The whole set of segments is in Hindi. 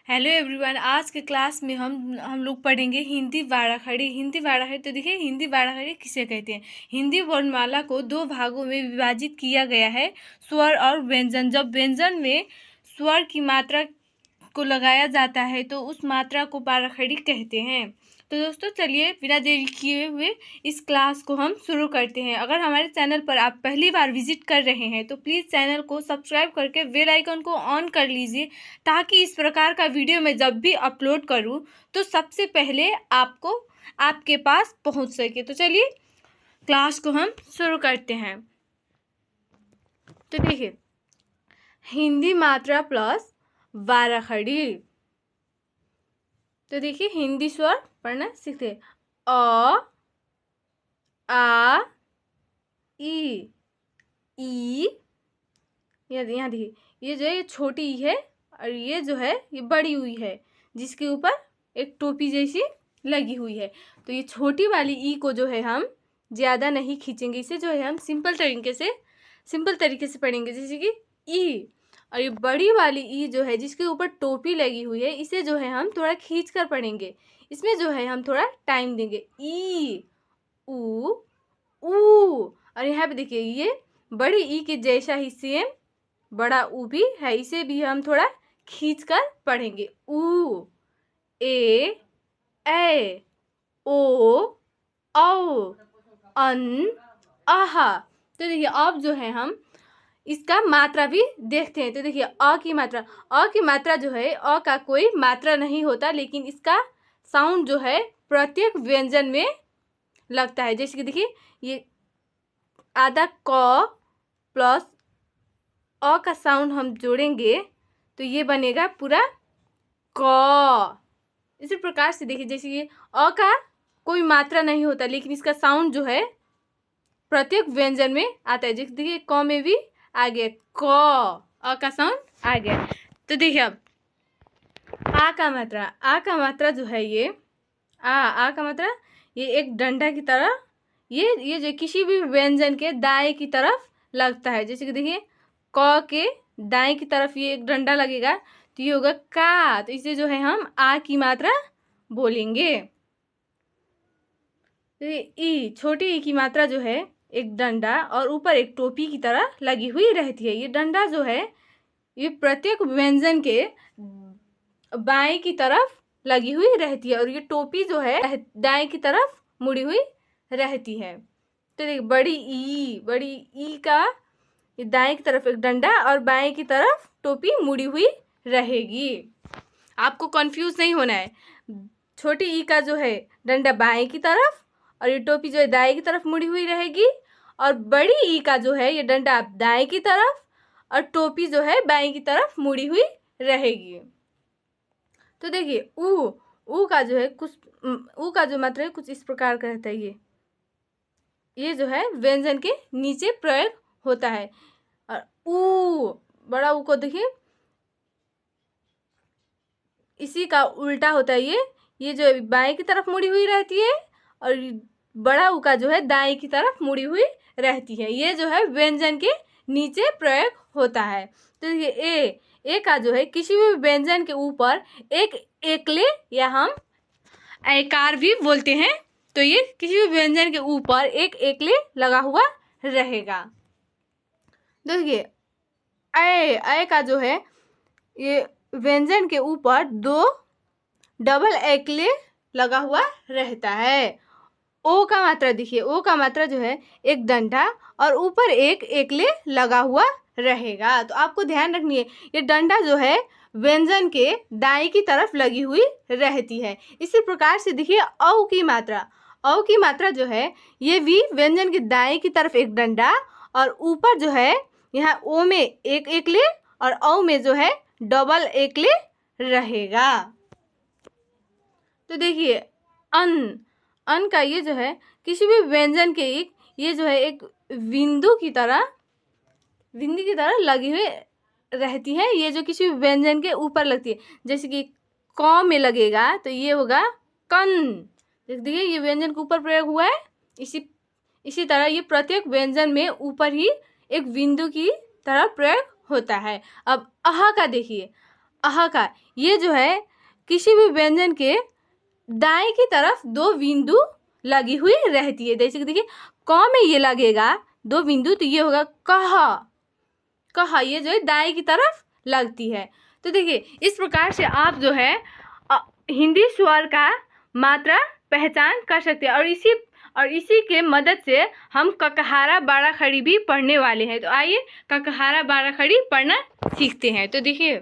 Hello everyone. आज के क्लास में हम लोग पढ़ेंगे हिंदी बाराखड़ी। हिंदी बाराखड़ी तो देखिए, हिंदी बाराखड़ी किसे कहते हैं। हिंदी वर्णमाला को दो भागों में विभाजित किया गया है, स्वर और व्यंजन। जब व्यंजन में स्वर की मात्रा को लगाया जाता है तो उस मात्रा को बाराखड़ी कहते हैं। तो दोस्तों चलिए बिना देरी किए हुए इस क्लास को हम शुरू करते हैं। अगर हमारे चैनल पर आप पहली बार विजिट कर रहे हैं तो प्लीज़ चैनल को सब्सक्राइब करके बेल आइकन को ऑन कर लीजिए, ताकि इस प्रकार का वीडियो मैं जब भी अपलोड करूं तो सबसे पहले आपको आपके पास पहुंच सके। तो चलिए क्लास को हम शुरू करते हैं। तो देखिए, हिंदी मात्रा प्लस बाराखड़ी। तो देखिए, हिंदी स्वर पढ़ना सीखते हैं। अ, आ, ई, ई। यहाँ देखिए, ये जो है ये छोटी ई है और ये जो है ये बड़ी हुई है, जिसके ऊपर एक टोपी जैसी लगी हुई है। तो ये छोटी वाली ई को जो है हम ज़्यादा नहीं खींचेंगे, इसे जो है हम सिंपल तरीके से पढ़ेंगे, जैसे कि ई। और ये बड़ी वाली ई जो है जिसके ऊपर टोपी लगी हुई है, इसे जो है हम थोड़ा खींच कर पढ़ेंगे। इसमें जो है हम थोड़ा टाइम देंगे। ई, ऊ, ऊ। और यहाँ पे देखिए, ये बड़ी ई के जैसा ही सेम बड़ा ऊ भी है, इसे भी हम थोड़ा खींच कर पढ़ेंगे। ऊ, ए, ओ, औ, अन, आहा। तो देखिए, अब जो है हम इसका मात्रा भी देखते हैं। तो देखिए, अ की मात्रा जो है, अ का कोई मात्रा नहीं होता, लेकिन इसका साउंड जो है प्रत्येक व्यंजन में लगता है। जैसे कि देखिए, ये आधा क प्लस अ का साउंड हम जोड़ेंगे तो ये बनेगा पूरा क। इसी प्रकार से देखिए, जैसे ये अ का कोई मात्रा नहीं होता, लेकिन इसका साउंड जो है प्रत्येक व्यंजन में आता है। जैसे देखिए, क में भी आ गया क, अ का साउंड आ गया। तो देखिए, अब आ का मात्रा जो है ये आ का मात्रा, ये एक डंडा की तरह, ये जो किसी भी व्यंजन के दाएं की तरफ लगता है। जैसे कि देखिए, क के दाएं की तरफ ये एक डंडा लगेगा तो ये होगा का। तो इसे जो है हम आ की मात्रा बोलेंगे। तो ई, छोटी ई की मात्रा जो है एक डंडा और ऊपर एक टोपी की तरह लगी हुई रहती है। ये डंडा जो है ये प्रत्येक व्यंजन के बाएं की तरफ लगी हुई रहती है और ये टोपी जो है दाएं की तरफ मुड़ी हुई रहती है। तो देखिए, बड़ी ई का ये दाएं की तरफ एक डंडा और बाएं की तरफ टोपी मुड़ी हुई रहेगी। आपको कंफ्यूज नहीं होना है। छोटी ई का जो है डंडा बाएं की तरफ और ये टोपी जो है दाएं की तरफ मुड़ी हुई रहेगी, और बड़ी ई का जो है ये डंडा दाएं की तरफ और टोपी जो है बाएं की तरफ मुड़ी हुई रहेगी। तो देखिए, ऊ का जो है ऊ का जो मात्रा है कुछ इस प्रकार का रहता है। ये जो है व्यंजन के नीचे प्रयोग होता है। और ऊ, बड़ा ऊ को देखिए, इसी का उल्टा होता है। ये जो बाएं की तरफ मुड़ी हुई रहती है और बड़ा ऊ का जो है दाएं की तरफ मुड़ी हुई रहती है। ये जो है व्यंजन के नीचे प्रयोग होता है। तो देखिए, ए का जो है किसी भी व्यंजन के ऊपर एक एकले या हम ऐकार भी बोलते हैं, तो ये किसी भी व्यंजन के ऊपर एक एकले लगा हुआ रहेगा। देखिए, ऐ का जो है ये व्यंजन के ऊपर दो डबल एकले लगा हुआ रहता है। ओ का मात्रा देखिए, ओ का मात्रा जो है एक डंडा और ऊपर एक एकले लगा हुआ रहेगा। तो आपको ध्यान रखनी है, ये डंडा जो है व्यंजन के दाएं की तरफ लगी हुई रहती है। इसी प्रकार से देखिए, औ की मात्रा जो है ये भी व्यंजन के दाएं की तरफ एक डंडा और ऊपर जो है यहाँ ओ में एक एकले और औ में जो है डबल एकले रहेगा। तो देखिए, अन का ये जो है किसी भी व्यंजन के ये जो है एक बिंदु की तरह लगी हुई रहती है। ये जो किसी भी व्यंजन के ऊपर लगती है, जैसे कि क में लगेगा तो ये होगा कन। देखिए, ये व्यंजन के ऊपर प्रयोग हुआ है। इसी तरह ये प्रत्येक व्यंजन में ऊपर ही एक बिंदु की तरह प्रयोग होता है। अब अह का देखिए, अह का, ये जो है किसी भी व्यंजन के दाएं की तरफ 2 बिंदु लगी हुई रहती है। जैसे कि देखिए क में ये लगेगा 2 बिंदु, तो ये होगा कह। कह ये जो है दाएं की तरफ लगती है। तो देखिए इस प्रकार से आप जो है हिंदी स्वर का मात्रा पहचान कर सकते हैं। और इसी के मदद से हम ककहारा बाराखड़ी भी पढ़ने वाले हैं। तो आइए ककहारा बाराखड़ी पढ़ना सीखते हैं। तो देखिए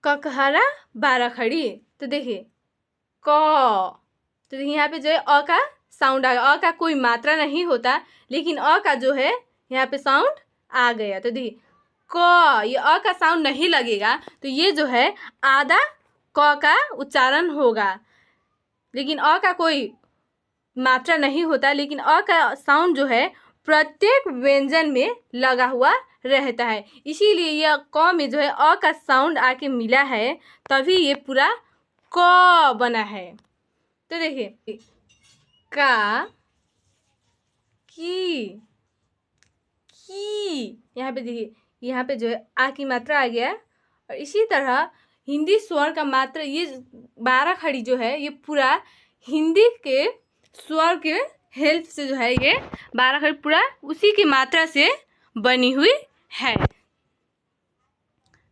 ककहारा बाराखड़ी, तो देखिए क, तो देखिए यहाँ पे जो है अ का साउंड आ गया। अ का कोई मात्रा नहीं होता, लेकिन अ का जो है यहाँ पे साउंड आ गया। तो देखिए क, ये अ का साउंड नहीं लगेगा, तो ये जो है आधा क का उच्चारण होगा। लेकिन अ का कोई मात्रा नहीं होता, लेकिन अ का साउंड जो है प्रत्येक व्यंजन में लगा हुआ रहता है। इसीलिए यह क में जो है अ का साउंड आके मिला है, तभी ये पूरा क बना है। तो देखिए का, की, यहाँ पे देखिए यहाँ पे जो है आ की मात्रा आ गया। और इसी तरह हिंदी स्वर का मात्रा, ये बाराखड़ी जो है ये पूरा हिंदी के स्वर के हेल्प से जो है ये बाराखड़ी पूरा उसी की मात्रा से बनी हुई है।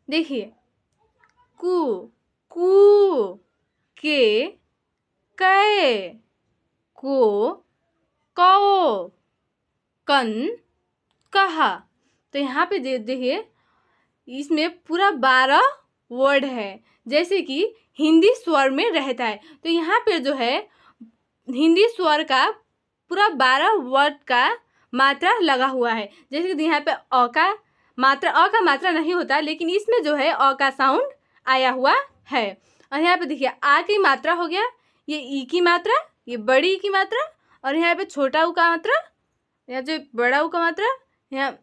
देखिए कु, कू, के, कै, को, कौ, कन, कहा। तो यहाँ पे देखिए इसमें पूरा 12 वर्ड है, जैसे कि हिंदी स्वर में रहता है। तो यहाँ पे जो है हिंदी स्वर का पूरा 12 वर्ड का मात्रा लगा हुआ है। जैसे कि यहाँ पे अ का मात्रा नहीं होता, लेकिन इसमें जो है अ का साउंड आया हुआ है। और यहाँ पे देखिए आ की मात्रा हो गया, ये ई की मात्रा, ये बड़ी ई की मात्रा, और यहाँ पे छोटा ऊ का मात्रा, यहाँ जो बड़ा ऊ का मात्रा, यहाँ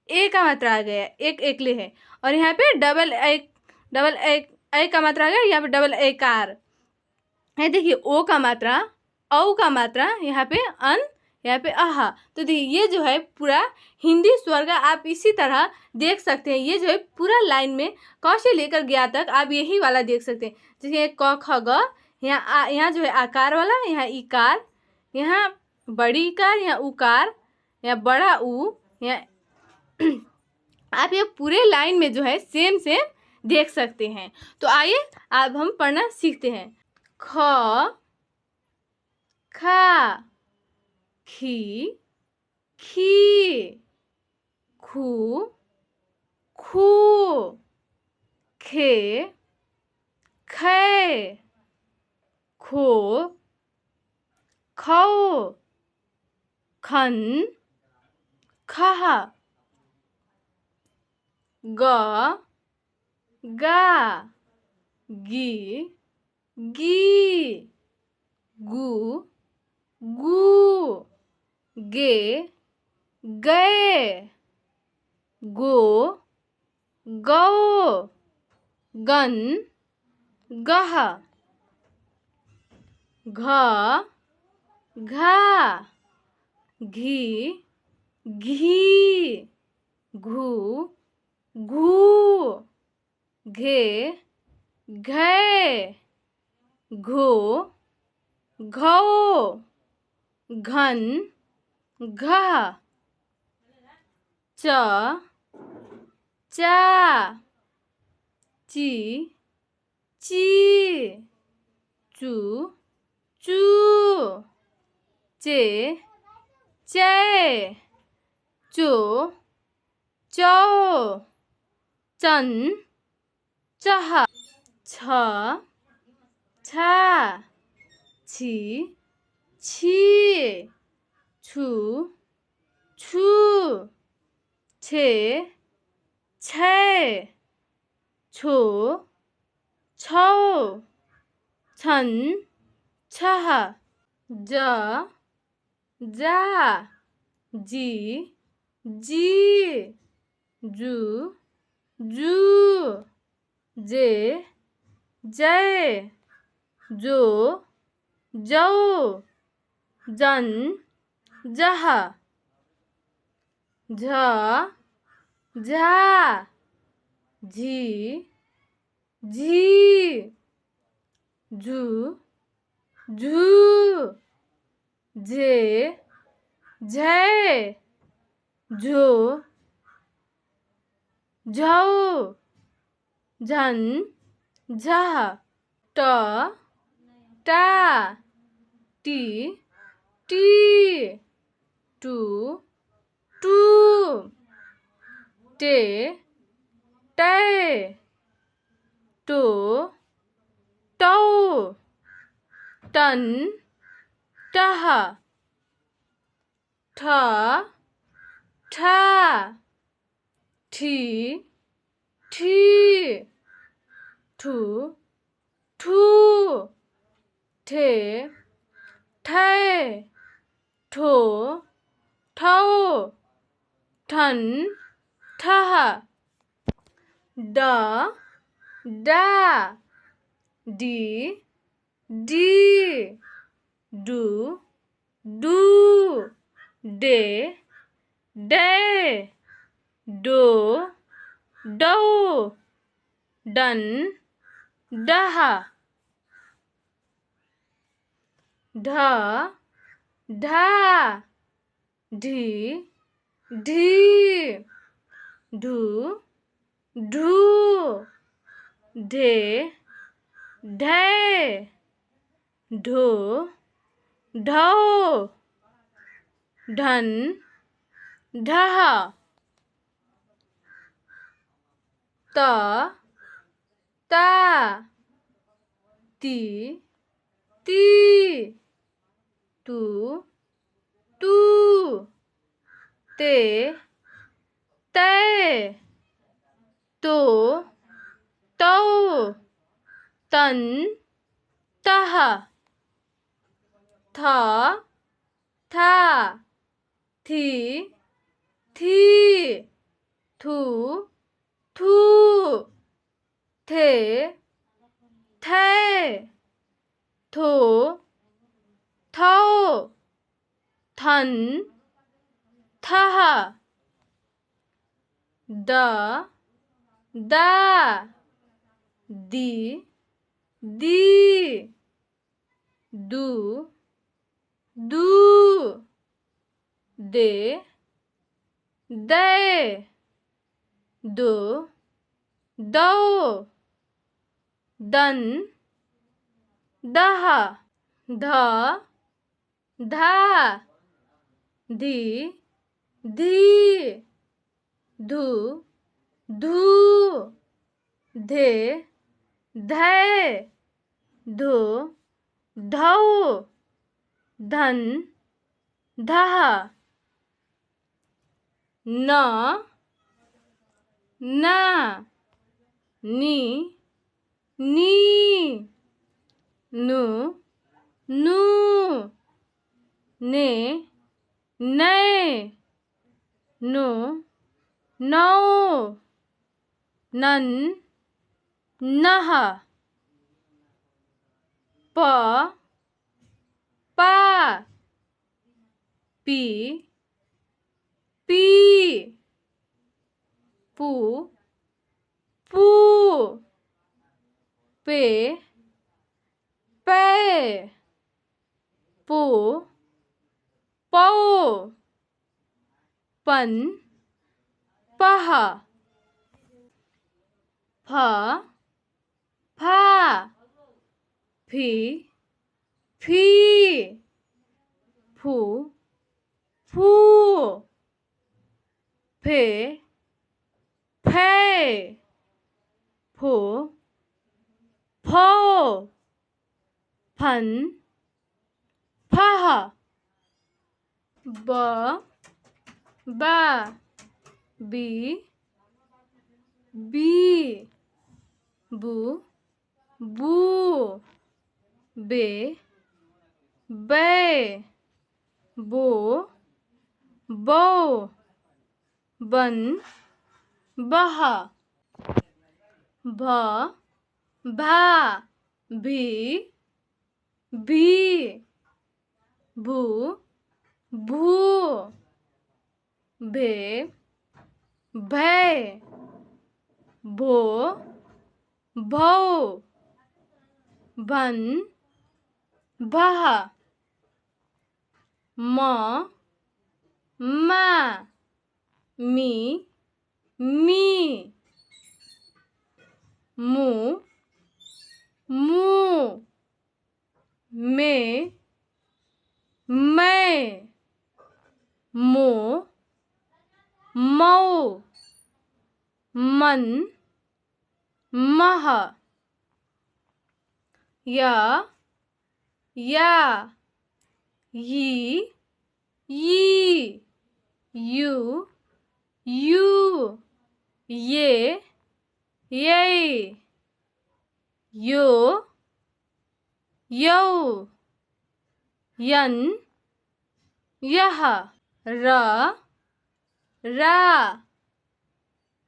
ए का मात्रा आ गया, एक एकले है। और यहाँ पे डबल ए का मात्रा आ गया, यहाँ पे डबल ए कार है। देखिए ओ का मात्रा, औ का मात्रा, यहाँ पे अन, यहाँ पे आहा। तो देखिए ये जो है पूरा हिंदी स्वर का आप इसी तरह देख सकते हैं। ये जो है पूरा लाइन में क से लेकर ज्ञ तक आप यही वाला देख सकते हैं। जैसे क ख ग, यहाँ जो है आकार वाला, यहाँ इकार, यहाँ बड़ी इकार, यहाँ उकार, यहाँ बड़ा ऊ, यहाँ आप ये पूरे लाइन में जो है सेम देख सकते हैं। तो आइए अब हम पढ़ना सीखते हैं। ख, खा, खी, खी, खू, खू, खे, खे, खो, खौ, खन, खहा, ग, गा, गी, गी, गु, गू, गे, गए, गो, गौ, गन, गह, घ, घा, घी, घी, घू, घू, घे, घे, घो, घौ, घन, घ, च, चा, ची, ची, चू, चू, चे, चे, चो, चौ, चन, चह, छ, छा, छी, छी, छू, छू, छे, छै, छो, छौ, छन, छह, ज, जा, जी, जी, जू, जू, जे, जय, जो, जौ, जन, जह, झ, झा, झी, झी, झू, झू, झे, झै, झो, झौ, झन, झह, ट, टा, टी, टी, टू, टू, टे, टै, टो, टौ, टन, टह, ठ, ठा, ठी, ठी, ठू, ठू, ठे, ठै, ठो, ठौ, ठन, ठह, ड, डा, डी, डी, डू, डू, डे, डे, डो, डौ, डन, डह, ढ, ढा, ढी, ढी, ढू, ढू, ढे, ढै, ढो, ढौ, ढन, ढह, त, ता, ती, ती, तू, तू, ते, तै, तो, तौ, तन, तह, थ, था, थी, थी, थू, थू, थे, थे, थो, थौ, थन, थह, द, दा, दी, दी, दू, दू, दे, दे, दो, दो, दन, दह, ध, धा, धी, धी, धू, धू, धे, धै, धो, धौ, धन, धह, न, ना, नी, नी, नु, नू, ने, नै, नो, नौ, नन, नह, प, पा, पी, पी, पू, पू, पे, पै, पो, पौ, पन, पह, फ, फा, फी, फी, फू, फू, फे, फै, फो, फौ, फन, फह, ब, बा, बी, बी, बू, बू, बे, बै, बो, बौ, बन, बह, भ, भा, भी, भी, भू, भू, भे, भय, भो, भौ, भन, भह, म, मा, मी, मी, मु, मू, मे, मैं, मो, मौ, मन, मह, या, यी, यी, यू, यू, ये, यो, यौ, यन, यह, र, रा,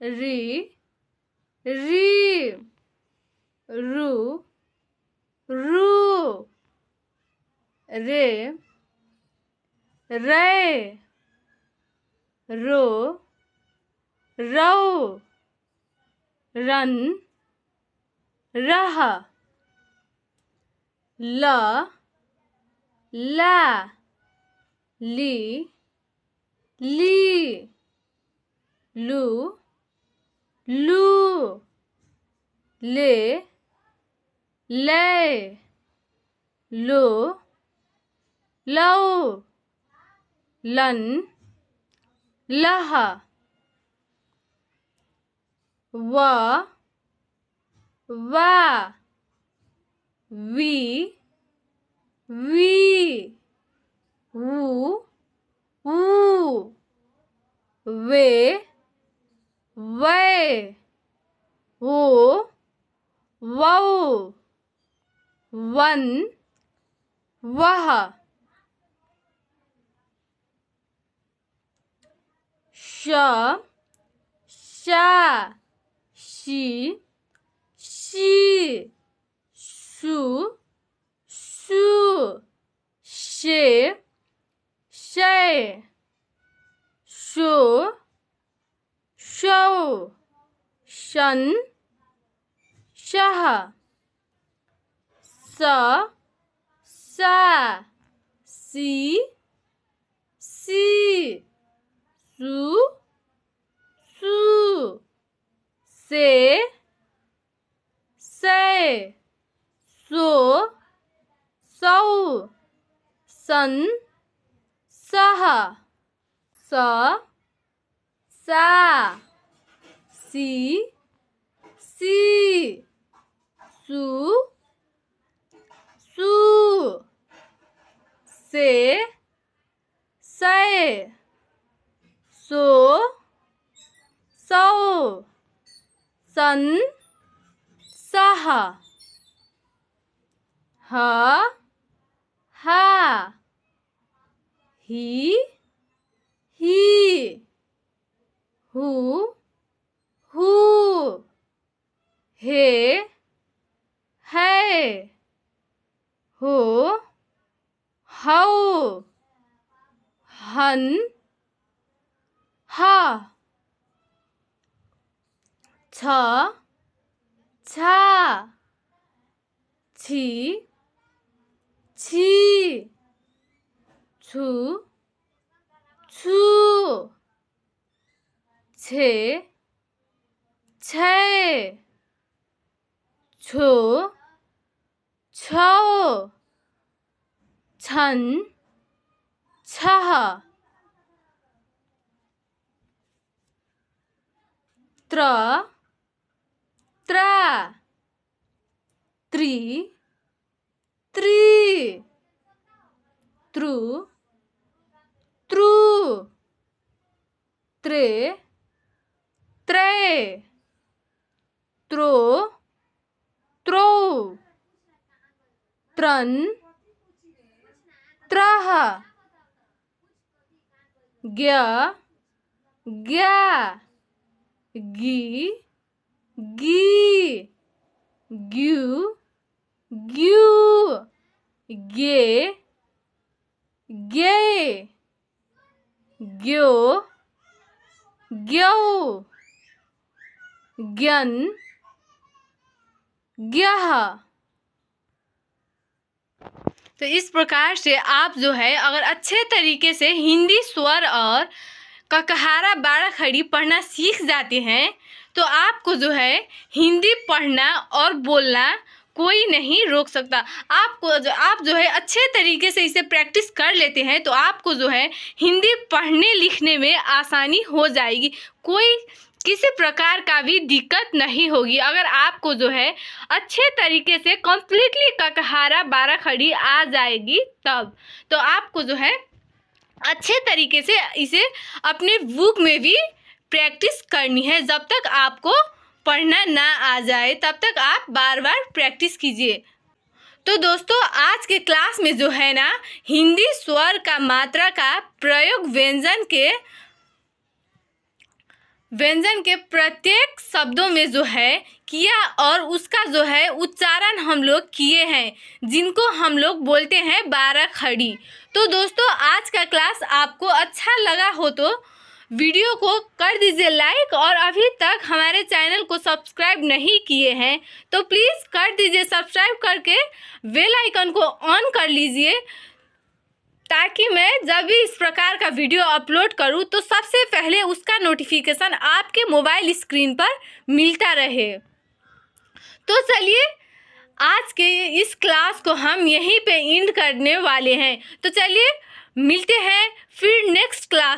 री, री, रु, रू, रे, रे, रो, रौ, रन, रह, ल, ला, ली, ली, लू, लू, ले, ले, लो, लो, लन, लह, वा, वा, वी, वी, वू, वू, वे, वे, वो, वौ, वन, वह, श, शा, शी, शी, शू, शू, शे, शे, शो, शौ, शन, शह, स, सा, सी, सी, सू, सू, से, सो, सौ, सन, सह, स, सा, सी, सी, सू, सू, से, सो, सौ, सन, सह, ह, हा, ही, हू, हू, हे, है, हो, हौ, हन, हा, छ, छा, छी, छी, छु, छू, छे, छे, छो, छौ, छन, छह, त्र, त्रा, त्री, त्री, त्रु, त्रु, त्रे, त्रे, त्रो, त्रो, त्रन, त्रह, ज्ञ, ज्ञा, गी, गी, ग्यू, ग्यू, गे, गे, ग्यो, ग्यौ, ज्ञन, ग्यः। तो इस प्रकार से आप जो है अगर अच्छे तरीके से हिंदी स्वर और ककहारा बाड़ा खड़ी पढ़ना सीख जाते हैं तो आपको जो है हिंदी पढ़ना और बोलना कोई नहीं रोक सकता। आप जो है अच्छे तरीके से इसे प्रैक्टिस कर लेते हैं तो आपको जो है हिंदी पढ़ने लिखने में आसानी हो जाएगी, कोई किसी प्रकार का भी दिक्कत नहीं होगी। अगर आपको जो है अच्छे तरीके से कम्प्लीटली ककहारा बाड़ा खड़ी आ जाएगी तब तो आपको जो है अच्छे तरीके से इसे अपने बुक में भी प्रैक्टिस करनी है। जब तक आपको पढ़ना ना आ जाए तब तक आप बार बार प्रैक्टिस कीजिए। तो दोस्तों आज के क्लास में जो है ना हिंदी स्वर का मात्रा का प्रयोग व्यंजन के प्रत्येक शब्दों में जो है किया और उसका जो है उच्चारण हम लोग किए हैं, जिनको हम लोग बोलते हैं बाड़ा खड़ी। तो दोस्तों आज का क्लास आपको अच्छा लगा हो तो वीडियो को कर दीजिए लाइक, और अभी तक हमारे चैनल को सब्सक्राइब नहीं किए हैं तो प्लीज़ कर दीजिए सब्सक्राइब करके बेल आइकन को ऑन कर लीजिए, ताकि मैं जब भी इस प्रकार का वीडियो अपलोड करूं तो सबसे पहले उसका नोटिफिकेशन आपके मोबाइल स्क्रीन पर मिलता रहे। तो चलिए आज के इस क्लास को हम यहीं पे एंड करने वाले हैं। तो चलिए मिलते हैं फिर नेक्स्ट क्लास।